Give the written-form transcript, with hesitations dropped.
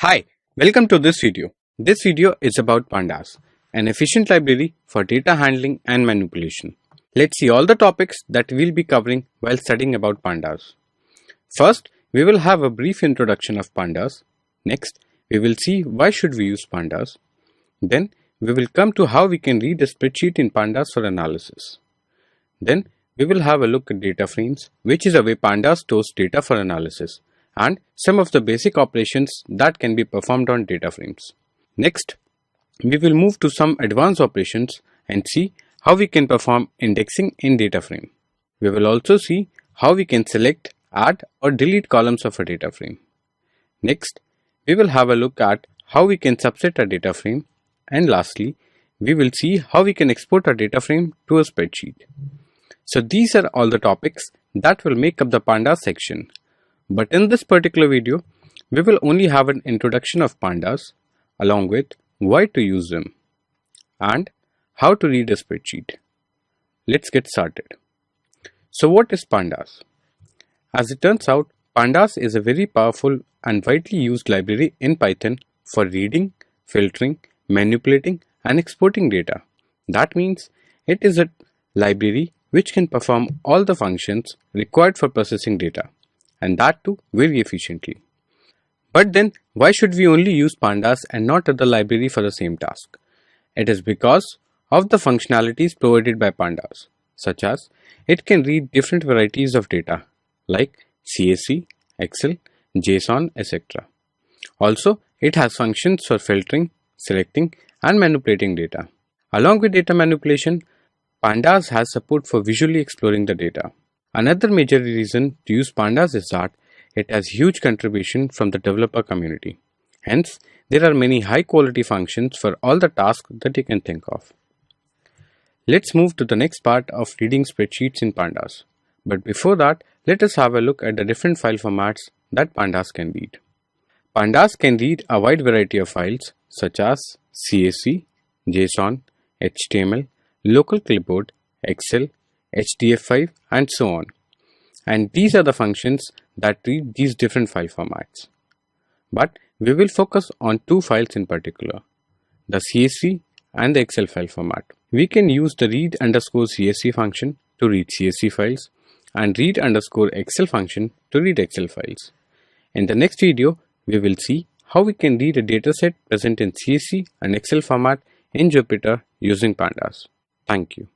Hi, welcome to this video. This video is about pandas, an efficient library for data handling and manipulation. Let's see all the topics that we'll be covering while studying about pandas. First, we will have a brief introduction of pandas. Next, we will see why should we use pandas. Then, we will come to how we can read a spreadsheet in pandas for analysis. Then, we will have a look at data frames, which is a way pandas stores data for analysis, and some of the basic operations that can be performed on data frames. Next, we will move to some advanced operations and see how we can perform indexing in data frame. We will also see how we can select, add or delete columns of a data frame. Next, we will have a look at how we can subset a data frame, and lastly, we will see how we can export a data frame to a spreadsheet. So these are all the topics that will make up the pandas section. But in this particular video, we will only have an introduction of pandas along with why to use them and how to read a spreadsheet. Let's get started. So what is pandas? As it turns out, pandas is a very powerful and widely used library in Python for reading, filtering, manipulating and exporting data. That means it is a library which can perform all the functions required for processing data, and that too very efficiently. But then why should we only use pandas and not other library for the same task? It is because of the functionalities provided by pandas, such as it can read different varieties of data like CSV, Excel, JSON, etc. Also, it has functions for filtering, selecting and manipulating data. Along with data manipulation, pandas has support for visually exploring the data. Another major reason to use pandas is that it has huge contribution from the developer community. Hence, there are many high quality functions for all the tasks that you can think of. Let's move to the next part of reading spreadsheets in pandas. But before that, let us have a look at the different file formats that pandas can read. Pandas can read a wide variety of files such as CSV, JSON, HTML, local clipboard, Excel, HDF5 and so on. And these are the functions that read these different file formats. But we will focus on two files in particular, the CSV and the Excel file format. We can use the read_CSV function to read CSV files and read_Excel function to read Excel files. In the next video, we will see how we can read a dataset present in CSV and Excel format in Jupyter using pandas. Thank you.